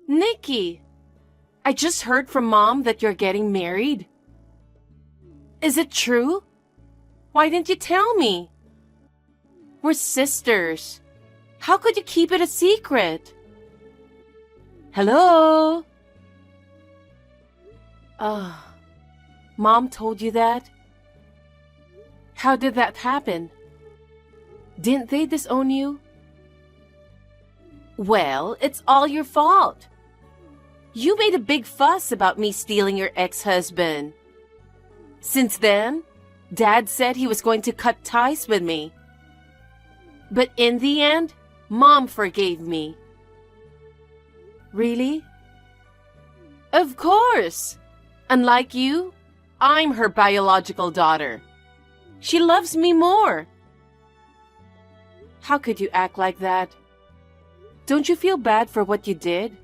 Nikki, I just heard from Mom that you're getting married. Is it true? Why didn't you tell me? We're sisters. How could you keep it a secret? Hello? Mom told you that? How did that happen? Didn't they disown you? Well, it's all your fault. You made a big fuss about me stealing your ex-husband. Since then, Dad said he was going to cut ties with me. But in the end, Mom forgave me. Really? Of course! Unlike you, I'm her biological daughter. She loves me more. How could you act like that? Don't you feel bad for what you did?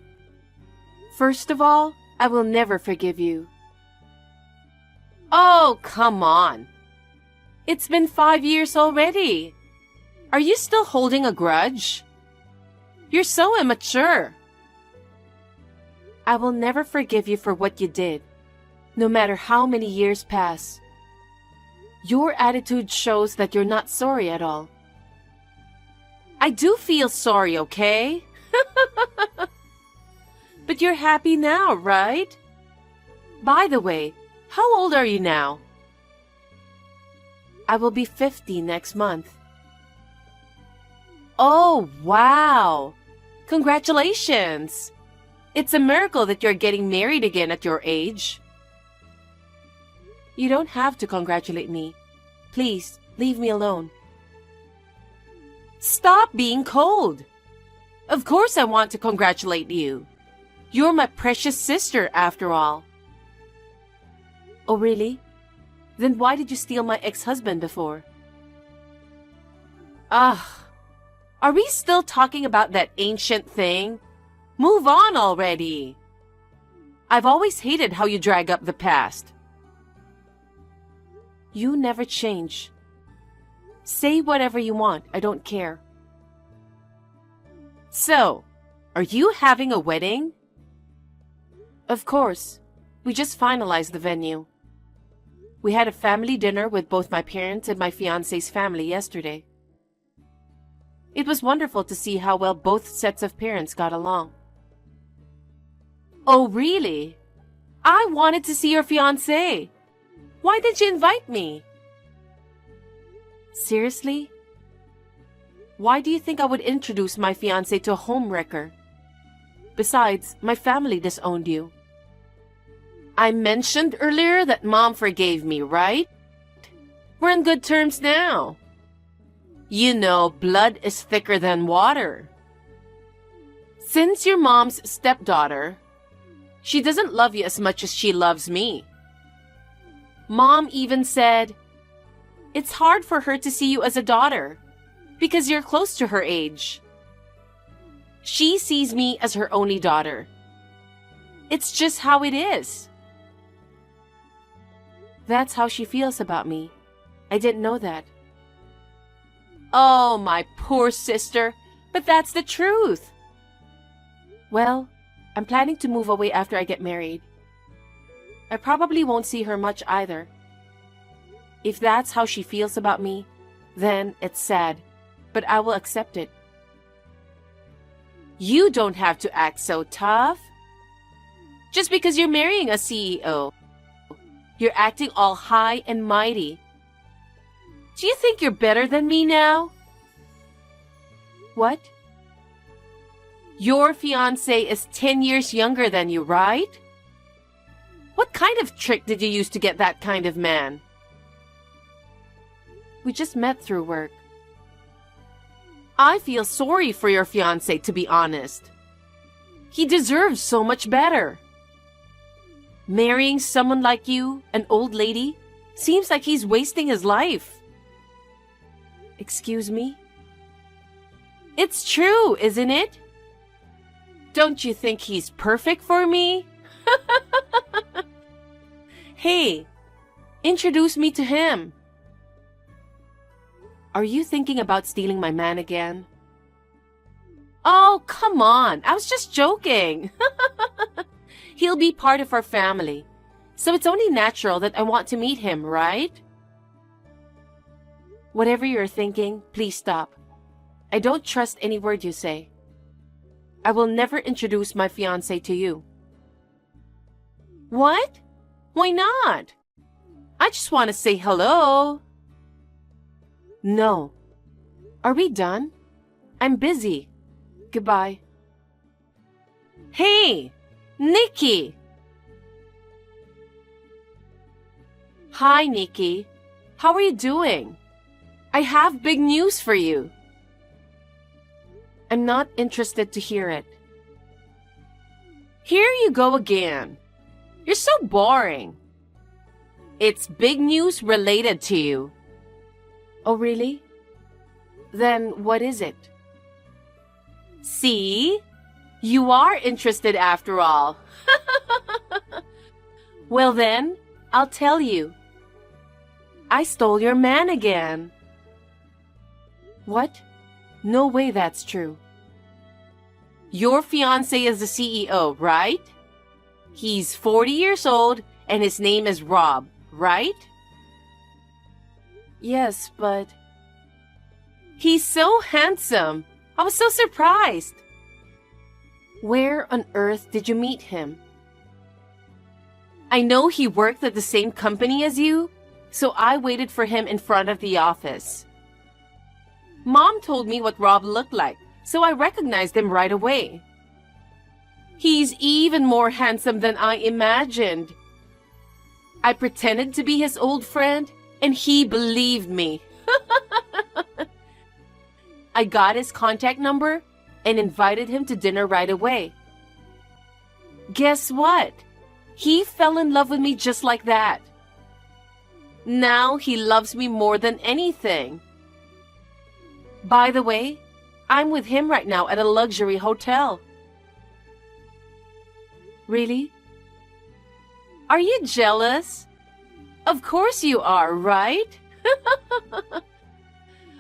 First of all, I will never forgive you. Oh, come on. It's been 5 years already. Are you still holding a grudge? You're so immature. I will never forgive you for what you did, no matter how many years pass. Your attitude shows that you're not sorry at all. I do feel sorry, okay? But you're happy now, right? By the way, how old are you now? I will be 50 next month. Oh, wow! Congratulations! It's a miracle that you're getting married again at your age. You don't have to congratulate me. Please, leave me alone. Stop being cold. Of course I want to congratulate you. You're my precious sister, after all. Oh, really? Then why did you steal my ex-husband before? Are we still talking about that ancient thing? Move on already. I've always hated how you drag up the past. You never change. Say whatever you want, I don't care. So, are you having a wedding? Of course. We just finalized the venue. We had a family dinner with both my parents and my fiancé's family yesterday. It was wonderful to see how well both sets of parents got along. Oh, really? I wanted to see your fiancé. Why didn't you invite me? Seriously? Why do you think I would introduce my fiancé to a homewrecker? Besides, my family disowned you. I mentioned earlier that Mom forgave me, right? We're on good terms now. You know, blood is thicker than water. Since you're Mom's stepdaughter, she doesn't love you as much as she loves me. Mom even said, it's hard for her to see you as a daughter because you're close to her age. She sees me as her only daughter. It's just how it is. That's how she feels about me. I didn't know that. Oh, my poor sister, but that's the truth. Well, I'm planning to move away after I get married. I probably won't see her much either. If that's how she feels about me, then it's sad, but I will accept it. You don't have to act so tough. Just because you're marrying a CEO, you're acting all high and mighty. Do you think you're better than me now? What? Your fiancé is 10 years younger than you, right? What kind of trick did you use to get that kind of man? We just met through work. I feel sorry for your fiancé, to be honest. He deserves so much better. Marrying someone like you, an old lady, seems like he's wasting his life. Excuse me? It's true, isn't it? Don't you think he's perfect for me? Hey, introduce me to him. Are you thinking about stealing my man again? Oh, come on. I was just joking. He'll be part of our family. So it's only natural that I want to meet him, right? Whatever you're thinking, please stop. I don't trust any word you say. I will never introduce my fiancé to you. What? Why not? I just want to say hello. No. Are we done? I'm busy. Goodbye. Hey, Nikki! Hi, Nikki. How are you doing? I have big news for you. I'm not interested to hear it. Here you go again. You're so boring. It's big news related to you. Oh, really? Then what is it? See? You are interested after all. Well then, I'll tell you. I stole your man again. What? No way that's true. Your fiancé is the CEO, right? He's 40 years old and his name is Rob, right? Yes, but... He's so handsome. I was so surprised. Where on earth did you meet him? I know he worked at the same company as you, so I waited for him in front of the office. Mom told me what Rob looked like, so I recognized him right away. He's even more handsome than I imagined. I pretended to be his old friend, and he believed me. I got his contact number and invited him to dinner right away. Guess what? He fell in love with me just like that. Now he loves me more than anything. By the way, I'm with him right now at a luxury hotel. Really? Are you jealous? Of course you are, right?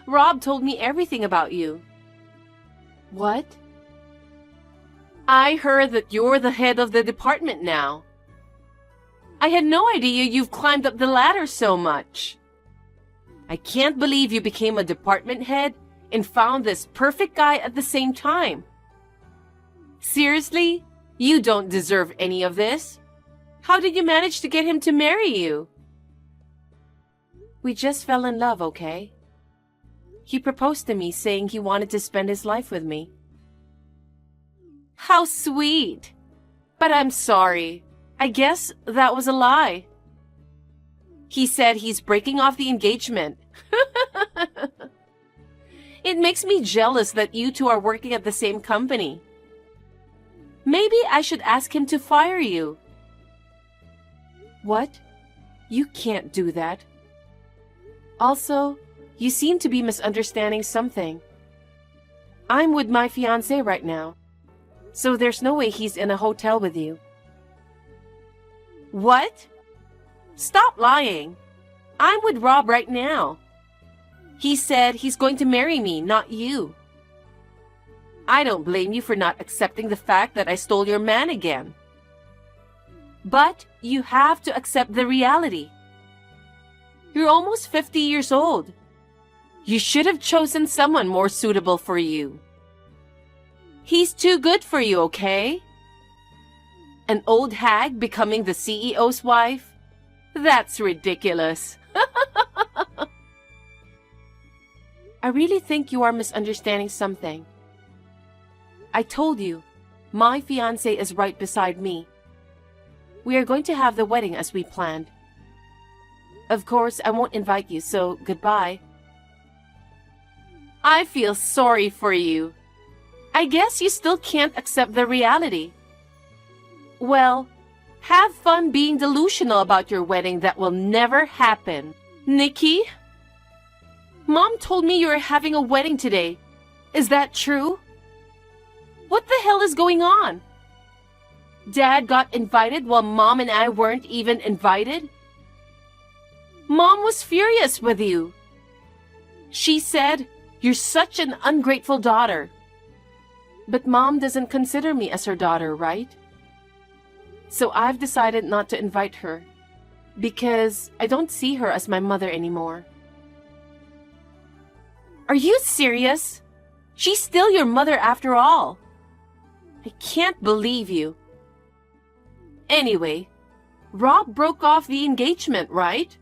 Rob told me everything about you. What? I heard that you're the head of the department now. I had no idea you've climbed up the ladder so much. I can't believe you became a department head and found this perfect guy at the same time. Seriously? You don't deserve any of this. How did you manage to get him to marry you? We just fell in love, okay? He proposed to me saying he wanted to spend his life with me. How sweet! But I'm sorry. I guess that was a lie. He said he's breaking off the engagement. It makes me jealous that you two are working at the same company. Maybe I should ask him to fire you. What? You can't do that. Also, you seem to be misunderstanding something. I'm with my fiancé right now, so there's no way he's in a hotel with you. What? Stop lying. I'm with Rob right now. He said he's going to marry me, not you. I don't blame you for not accepting the fact that I stole your man again. But you have to accept the reality. You're almost 50 years old. You should have chosen someone more suitable for you. He's too good for you, okay? An old hag becoming the CEO's wife? That's ridiculous. I really think you are misunderstanding something. I told you, my fiancé is right beside me. We are going to have the wedding as we planned. Of course, I won't invite you, so goodbye. I feel sorry for you. I guess you still can't accept the reality. Well, have fun being delusional about your wedding that will never happen. Nikki? Mom told me you are having a wedding today. Is that true? What the hell is going on? Dad got invited while Mom and I weren't even invited? Mom was furious with you. She said, "You're such an ungrateful daughter." But Mom doesn't consider me as her daughter, right? So I've decided not to invite her because I don't see her as my mother anymore. Are you serious? She's still your mother after all. I can't believe you. Anyway, Rob broke off the engagement, right?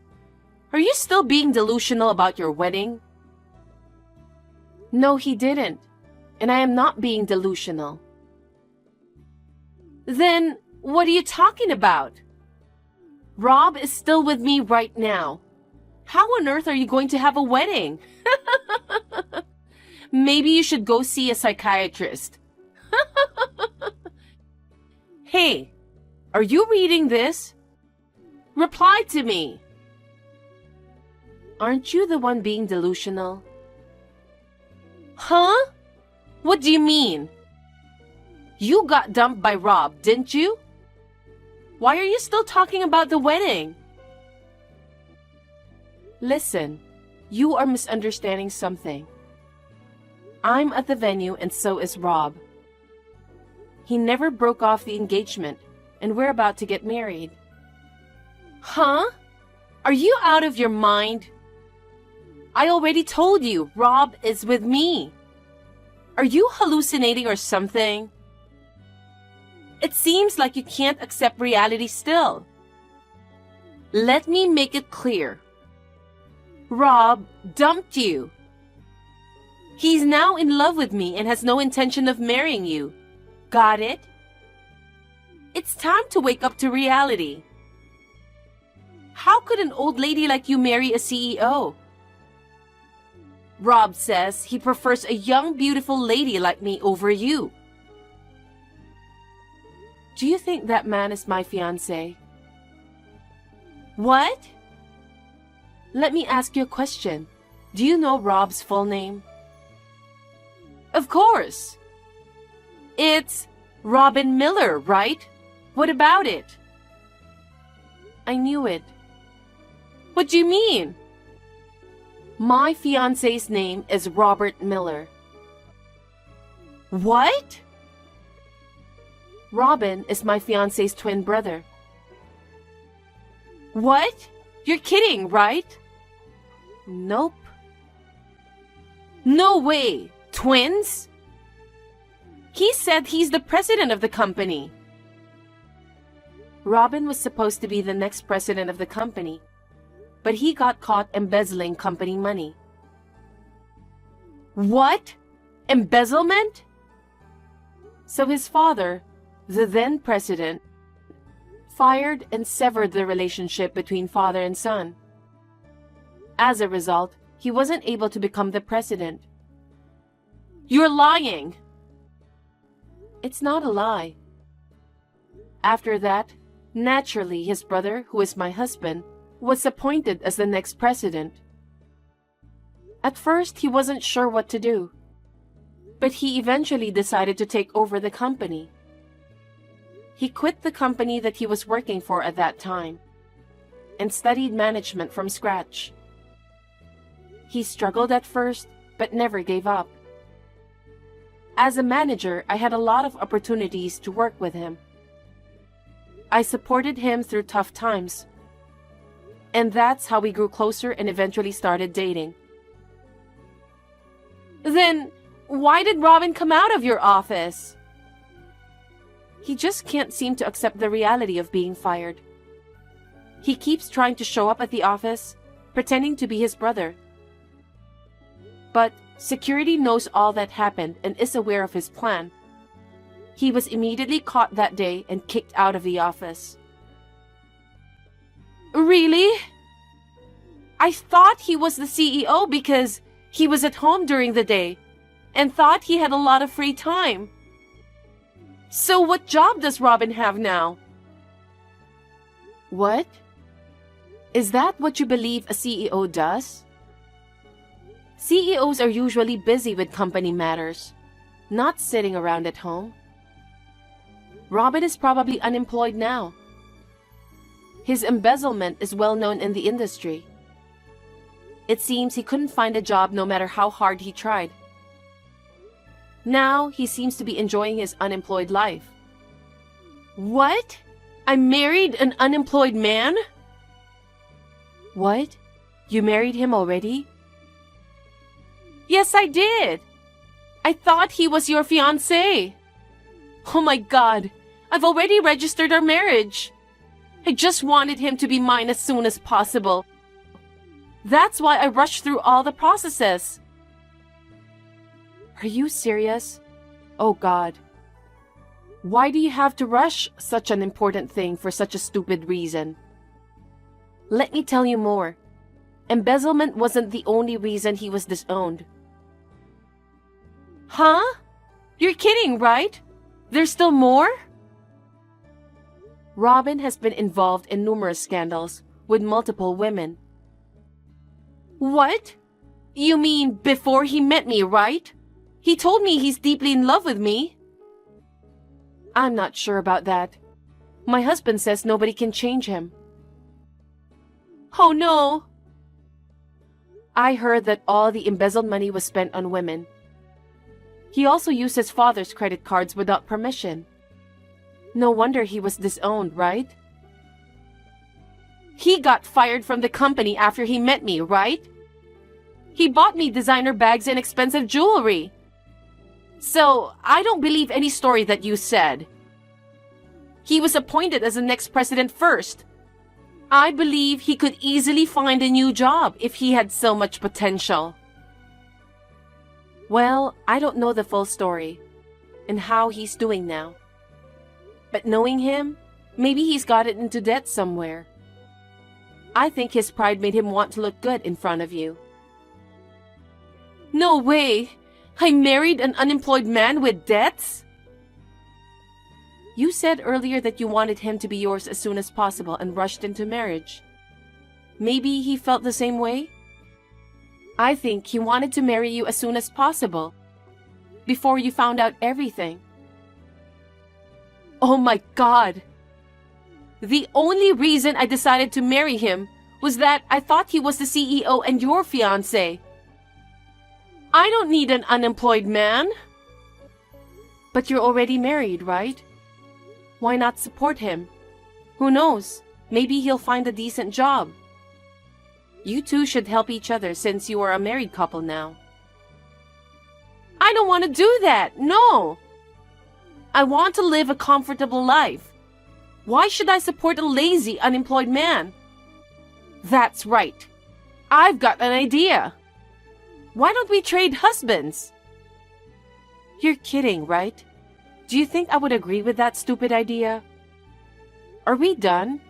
Are you still being delusional about your wedding? No, he didn't. And I am not being delusional. Then, what are you talking about? Rob is still with me right now. How on earth are you going to have a wedding? Maybe you should go see a psychiatrist. Hey, are you reading this? Reply to me. Aren't you the one being delusional? Huh? What do you mean? You got dumped by Rob, didn't you? Why are you still talking about the wedding? Listen, you are misunderstanding something. I'm at the venue and so is Rob. He never broke off the engagement and we're about to get married. Huh? Are you out of your mind? I already told you, Rob is with me. Are you hallucinating or something? It seems like you can't accept reality still. Let me make it clear. Rob dumped you. He's now in love with me and has no intention of marrying you. Got it? It's time to wake up to reality. How could an old lady like you marry a CEO? Rob says he prefers a young, beautiful lady like me over you. Do you think that man is my fiancé? What? Let me ask you a question. Do you know Rob's full name? Of course. It's Robin Miller, right? What about it? I knew it. What do you mean? My fiancé's name is Robert Miller. What? Robin is my fiancé's twin brother. What? You're kidding, right? Nope. No way. Twins? He said he's the president of the company. Robin was supposed to be the next president of the company, but he got caught embezzling company money. What? Embezzlement? So his father, the then president, fired and severed the relationship between father and son. As a result, he wasn't able to become the president. You're lying! It's not a lie. After that, naturally his brother, who is my husband, was appointed as the next president. At first, he wasn't sure what to do, but he eventually decided to take over the company. He quit the company that he was working for at that time and studied management from scratch. He struggled at first, but never gave up. As a manager, I had a lot of opportunities to work with him. I supported him through tough times. And that's how we grew closer and eventually started dating. Then, why did Robin come out of your office? He just can't seem to accept the reality of being fired. He keeps trying to show up at the office, pretending to be his brother. But security knows all that happened and is aware of his plan. He was immediately caught that day and kicked out of the office. Really? I thought he was the CEO because he was at home during the day and thought he had a lot of free time. So what job does Robin have now? What? Is that what you believe a CEO does? CEOs are usually busy with company matters, not sitting around at home. Robin is probably unemployed now. His embezzlement is well known in the industry. It seems he couldn't find a job no matter how hard he tried. Now he seems to be enjoying his unemployed life. What? I married an unemployed man? What? You married him already? Yes, I did. I thought he was your fiancé. Oh my God, I've already registered our marriage. I just wanted him to be mine as soon as possible. That's why I rushed through all the processes. Are you serious? Oh God. Why do you have to rush such an important thing for such a stupid reason? Let me tell you more. Embezzlement wasn't the only reason he was disowned. Huh? You're kidding, right? There's still more? Robin has been involved in numerous scandals with multiple women. What? You mean before he met me, right? He told me he's deeply in love with me. I'm not sure about that. My husband says nobody can change him. Oh no! I heard that all the embezzled money was spent on women. He also used his father's credit cards without permission. No wonder he was disowned, right? He got fired from the company after he met me, right? He bought me designer bags and expensive jewelry. So, I don't believe any story that you said. He was appointed as the next president first. I believe he could easily find a new job if he had so much potential. Well, I don't know the full story and how he's doing now. But knowing him, maybe he's gotten into debt somewhere. I think his pride made him want to look good in front of you. No way! I married an unemployed man with debts? You said earlier that you wanted him to be yours as soon as possible and rushed into marriage. Maybe he felt the same way? I think he wanted to marry you as soon as possible, before you found out everything. Oh my God! The only reason I decided to marry him was that I thought he was the CEO and your fiancé. I don't need an unemployed man. But you're already married, right? Why not support him? Who knows? Maybe he'll find a decent job. You two should help each other since you are a married couple now. I don't want to do that, no! I want to live a comfortable life. Why should I support a lazy, unemployed man? That's right. I've got an idea. Why don't we trade husbands? You're kidding, right? Do you think I would agree with that stupid idea? Are we done?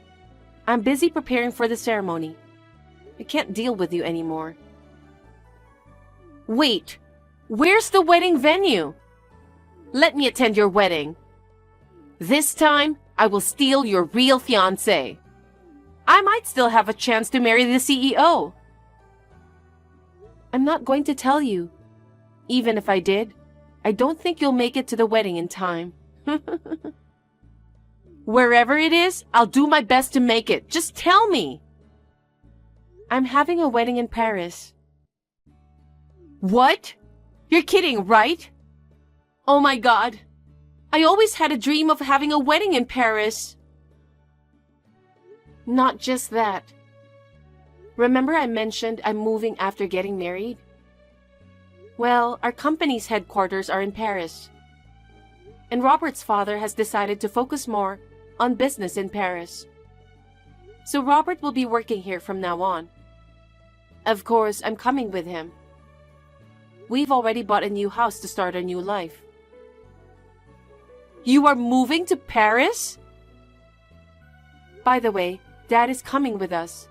I'm busy preparing for the ceremony. I can't deal with you anymore. Wait, where's the wedding venue? Let me attend your wedding. This time, I will steal your real fiancé. I might still have a chance to marry the CEO. I'm not going to tell you. Even if I did, I don't think you'll make it to the wedding in time. Wherever it is, I'll do my best to make it. Just tell me. I'm having a wedding in Paris. What? You're kidding, right? Oh my God. I always had a dream of having a wedding in Paris. Not just that. Remember I mentioned I'm moving after getting married? Well, our company's headquarters are in Paris. And Robert's father has decided to focus more on business in Paris. So Robert will be working here from now on. Of course, I'm coming with him. We've already bought a new house to start a new life. You are moving to Paris? By the way, Dad is coming with us.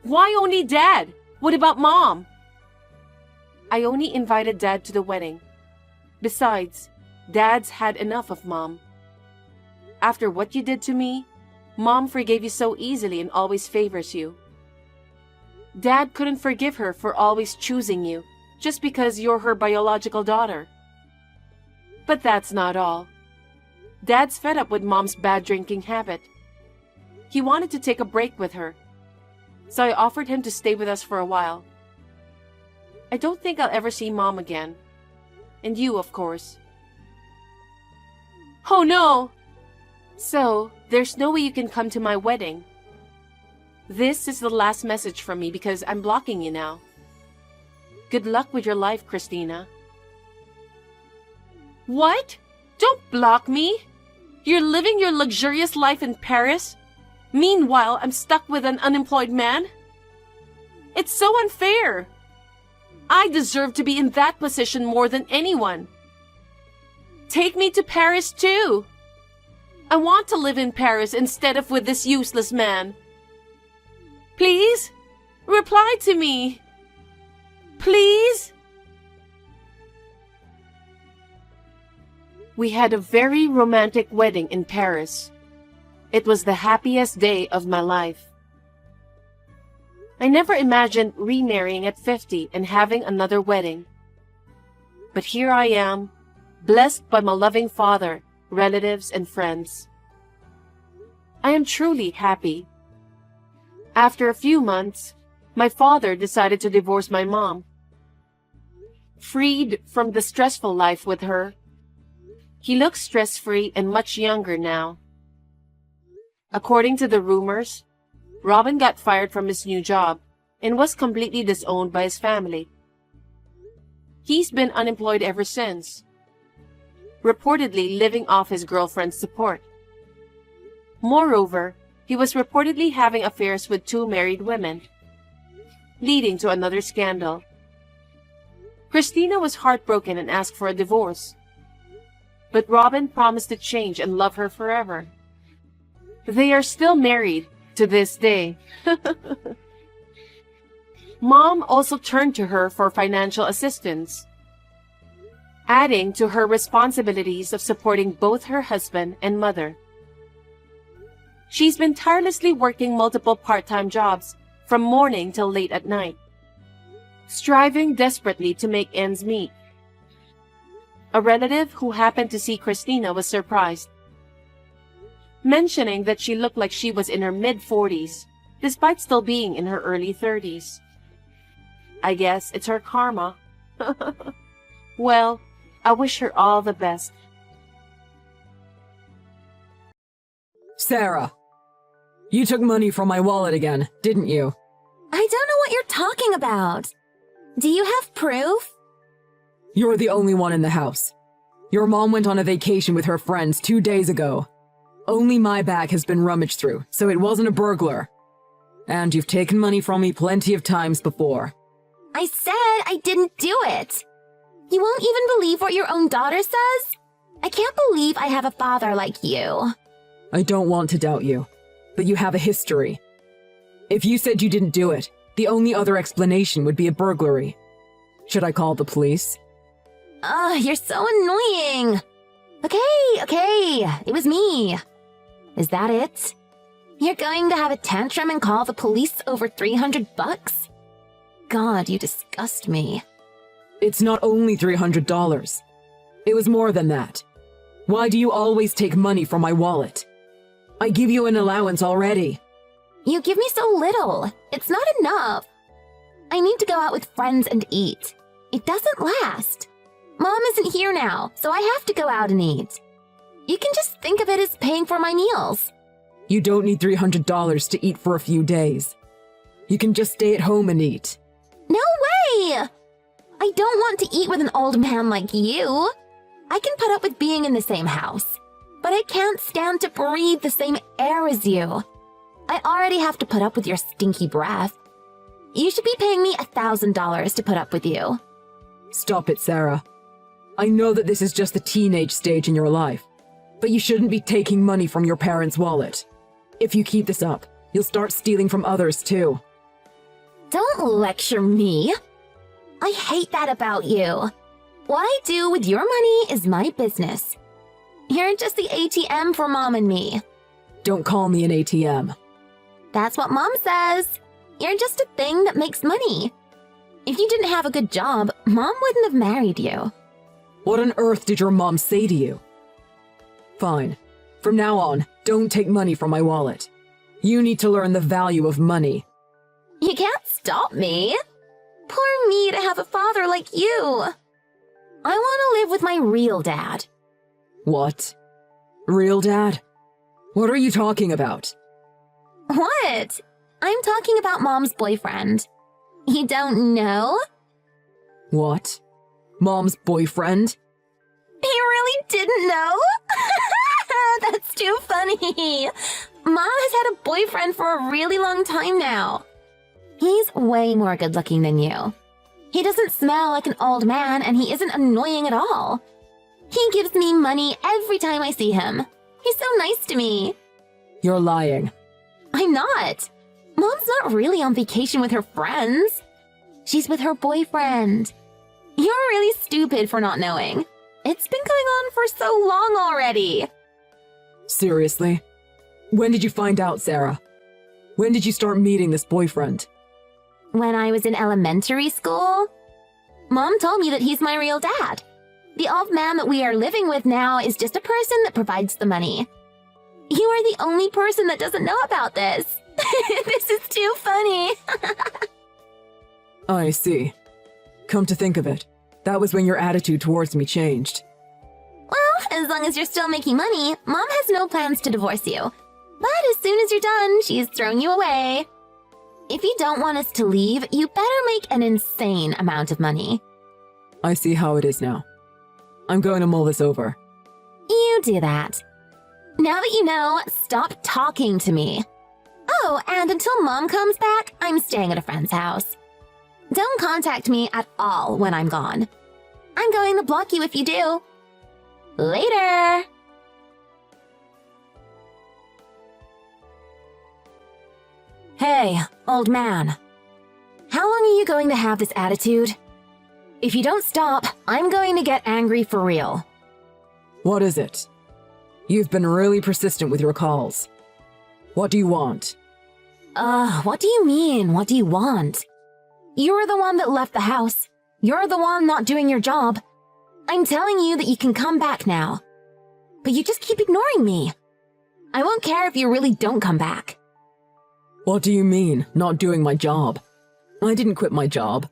Why only Dad? What about Mom? I only invited Dad to the wedding. Besides, Dad's had enough of Mom. After what you did to me, Mom forgave you so easily and always favors you. Dad couldn't forgive her for always choosing you just because you're her biological daughter. But that's not all. Dad's fed up with Mom's bad drinking habit. He wanted to take a break with her, so I offered him to stay with us for a while. I don't think I'll ever see Mom again, And you, of course. Oh no! So, there's no way you can come to my wedding. This is the last message from me because I'm blocking you now. Good luck with your life, Christina. What? Don't block me! You're living your luxurious life in Paris? Meanwhile, I'm stuck with an unemployed man? It's so unfair! I deserve to be in that position more than anyone. Take me to Paris too! I want to live in Paris instead of with this useless man. Please? Reply to me! Please? We had a very romantic wedding in Paris. It was the happiest day of my life. I never imagined remarrying at 50 and having another wedding. But here I am, blessed by my loving father, relatives, and friends. I am truly happy. After a few months, my father decided to divorce my mom. Freed from the stressful life with her, he looks stress-free and much younger now. According to the rumors, Robin got fired from his new job and was completely disowned by his family. He's been unemployed ever since, reportedly living off his girlfriend's support. Moreover, he was reportedly having affairs with 2 married women, leading to another scandal. Christina was heartbroken and asked for a divorce. But Robin promised to change and love her forever. They are still married to this day. Mom also turned to her for financial assistance, adding to her responsibilities of supporting both her husband and mother. She's been tirelessly working multiple part-time jobs from morning till late at night, striving desperately to make ends meet. A relative who happened to see Christina was surprised, mentioning that she looked like she was in her mid-40s, despite still being in her early 30s. I guess it's her karma. Well, I wish her all the best. Sarah, you took money from my wallet again, didn't you? I don't know what you're talking about. Do you have proof? You're the only one in the house. Your mom went on a vacation with her friends 2 days ago. Only my bag has been rummaged through, so it wasn't a burglar. And you've taken money from me plenty of times before. I said I didn't do it. You won't even believe what your own daughter says? I can't believe I have a father like you. I don't want to doubt you, but you have a history. If you said you didn't do it, the only other explanation would be a burglary. Should I call the police? You're so annoying. Okay, it was me. Is that it? You're going to have a tantrum and call the police over $300? God, you disgust me. It's not only $300. It was more than that. Why do you always take money from my wallet? I give you an allowance already. You give me so little. It's not enough. I need to go out with friends and eat. It doesn't last. Mom isn't here now, so I have to go out and eat. You can just think of it as paying for my meals. You don't need $300 to eat for a few days. You can just stay at home and eat. No way! I don't want to eat with an old man like you. I can put up with being in the same house, but I can't stand to breathe the same air as you. I already have to put up with your stinky breath. You should be paying me $1,000 to put up with you. Stop it, Sarah. I know that this is just the teenage stage in your life, but you shouldn't be taking money from your parents' wallet. If you keep this up, you'll start stealing from others too. Don't lecture me. I hate that about you. What I do with your money is my business. You're just the ATM for Mom and me. Don't call me an ATM. That's what Mom says. You're just a thing that makes money. If you didn't have a good job, Mom wouldn't have married you. What on earth did your mom say to you? Fine. From now on, don't take money from my wallet. You need to learn the value of money. You can't stop me. Poor me to have a father like you. I want to live with my real dad. What? Real dad? What are you talking about? What? I'm talking about Mom's boyfriend. You don't know? What? Mom's boyfriend? He really didn't know? That's too funny. Mom has had a boyfriend for a really long time now. He's way more good looking than you. He doesn't smell like an old man and he isn't annoying at all. He gives me money every time I see him. He's so nice to me. You're lying. I'm not. Mom's not really on vacation with her friends. She's with her boyfriend. You're really stupid for not knowing. It's been going on for so long already. Seriously? When did you find out, Sarah? When did you start meeting this boyfriend? When I was in elementary school, Mom told me that he's my real dad. The old man that we are living with now is just a person that provides the money. You are the only person that doesn't know about this. This is too funny. I see. Come to think of it, that was when your attitude towards me changed. Well, as long as you're still making money, Mom has no plans to divorce you. But as soon as you're done, she's thrown you away. If you don't want us to leave, you better make an insane amount of money. I see how it is now. I'm going to mull this over. You do that. Now that you know, stop talking to me. Oh, and until Mom comes back, I'm staying at a friend's house. Don't contact me at all when I'm gone. I'm going to block you if you do. Later! Hey, old man. How long are you going to have this attitude? If you don't stop, I'm going to get angry for real. What is it? You've been really persistent with your calls. What do you want? What do you mean? What do you want? You're the one that left the house. You're the one not doing your job. I'm telling you that you can come back now. But you just keep ignoring me. I won't care if you really don't come back. What do you mean, not doing my job? I didn't quit my job.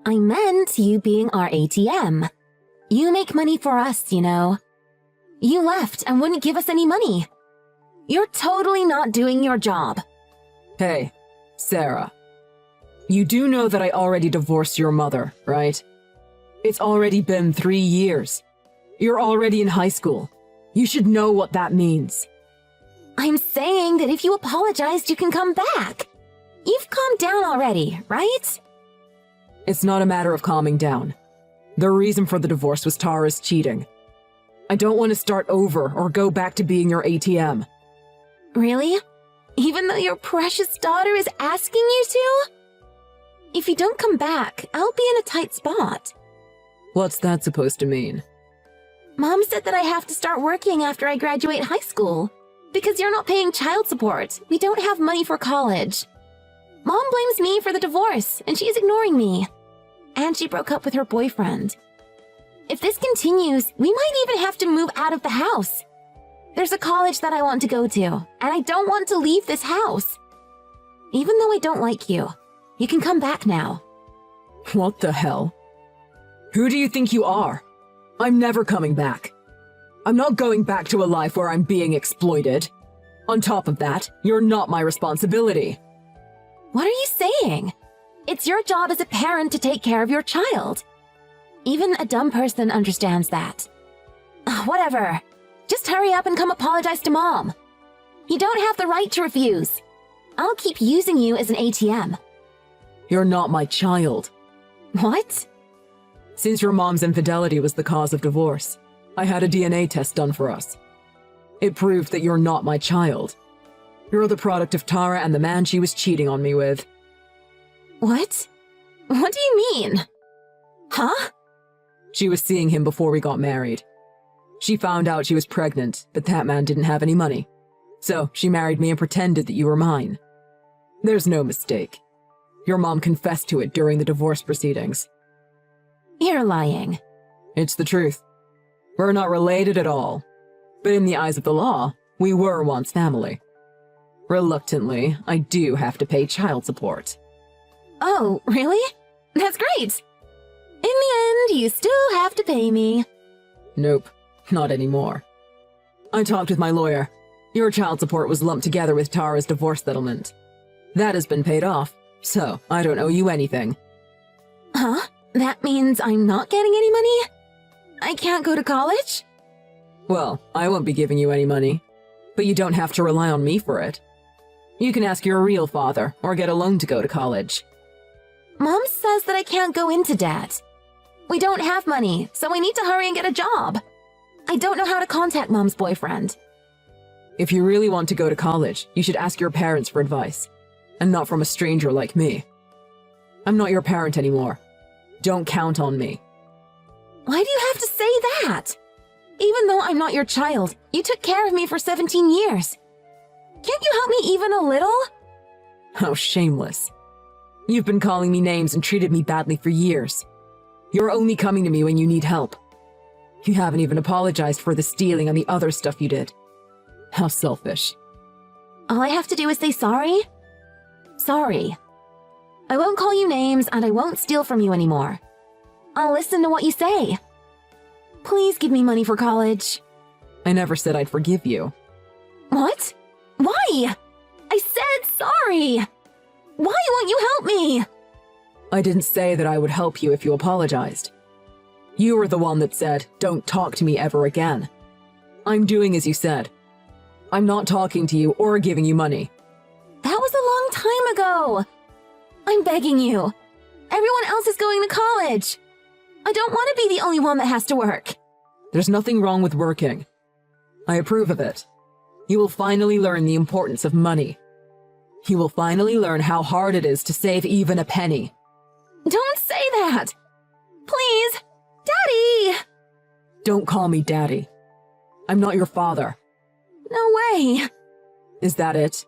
I meant you being our ATM. You make money for us, you know. You left and wouldn't give us any money. You're totally not doing your job. Hey, Sarah. You do know that I already divorced your mother, right? It's already been 3 years. You're already in high school. You should know what that means. I'm saying that if you apologized, you can come back. You've calmed down already, right? It's not a matter of calming down. The reason for the divorce was Tara's cheating. I don't want to start over or go back to being your ATM. Really? Even though your precious daughter is asking you to? If you don't come back, I'll be in a tight spot. What's that supposed to mean? Mom said that I have to start working after I graduate high school. Because you're not paying child support. We don't have money for college. Mom blames me for the divorce, and she's ignoring me. And she broke up with her boyfriend. If this continues, we might even have to move out of the house. There's a college that I want to go to, and I don't want to leave this house. Even though I don't like you, you can come back now. What the hell? Who do you think you are? I'm never coming back. I'm not going back to a life where I'm being exploited. On top of that, you're not my responsibility. What are you saying? It's your job as a parent to take care of your child. Even a dumb person understands that. Whatever. Just hurry up and come apologize to Mom. You don't have the right to refuse. I'll keep using you as an ATM. You're not my child. What? Since your mom's infidelity was the cause of divorce, I had a DNA test done for us. It proved that you're not my child. You're the product of Tara and the man she was cheating on me with. What? What do you mean? Huh? She was seeing him before we got married. She found out she was pregnant, but that man didn't have any money. So she married me and pretended that you were mine. There's no mistake. Your mom confessed to it during the divorce proceedings. You're lying. It's the truth. We're not related at all. But in the eyes of the law, we were once family. Reluctantly, I do have to pay child support. Oh, really? That's great. In the end, you still have to pay me. Nope, not anymore. I talked with my lawyer. Your child support was lumped together with Tara's divorce settlement. That has been paid off, so I don't owe you anything. Huh? That means I'm not getting any money? I can't go to college? Well, I won't be giving you any money, but you don't have to rely on me for it. You can ask your real father or get a loan to go to college. Mom says that I can't go into debt. We don't have money, so I need to hurry and get a job. I don't know how to contact Mom's boyfriend. If you really want to go to college, you should ask your parents for advice, and not from a stranger like me. I'm not your parent anymore. Don't count on me. Why do you have to say that? Even though I'm not your child, you took care of me for 17 years. Can't you help me even a little? How shameless. You've been calling me names and treated me badly for years. You're only coming to me when you need help. You haven't even apologized for the stealing and the other stuff you did. How selfish. All I have to do is say sorry? Sorry. I won't call you names and I won't steal from you anymore. I'll listen to what you say. Please give me money for college. I never said I'd forgive you. What? Why? I said sorry. Why won't you help me? I didn't say that I would help you if you apologized. You were the one that said, "Don't talk to me ever again." I'm doing as you said. I'm not talking to you or giving you money. That was a long time ago. I'm begging you. Everyone else is going to college. I don't want to be the only one that has to work. There's nothing wrong with working. I approve of it. You will finally learn the importance of money. You will finally learn how hard it is to save even a penny. Don't say that. Please. Daddy! Don't call me Daddy. I'm not your father. No way. Is that it?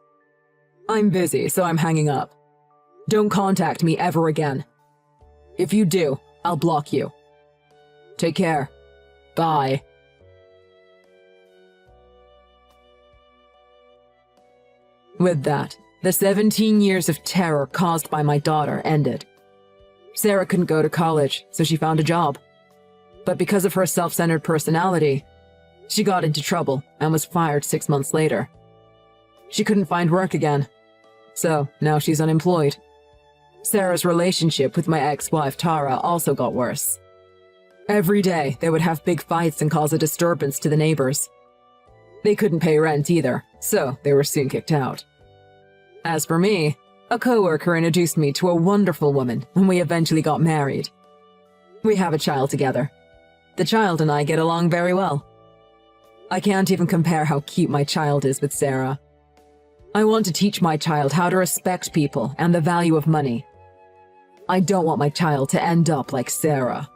I'm busy, so I'm hanging up. Don't contact me ever again. If you do, I'll block you. Take care. Bye. With that, the 17 years of terror caused by my daughter ended. Sarah couldn't go to college, so she found a job. But because of her self-centered personality, she got into trouble and was fired 6 months later. She couldn't find work again, so now she's unemployed. Sarah's relationship with my ex-wife Tara also got worse. Every day, they would have big fights and cause a disturbance to the neighbors. They couldn't pay rent either, so they were soon kicked out. As for me, a coworker introduced me to a wonderful woman, and we eventually got married. We have a child together. The child and I get along very well. I can't even compare how cute my child is with Sarah. I want to teach my child how to respect people and the value of money. I don't want my child to end up like Sarah.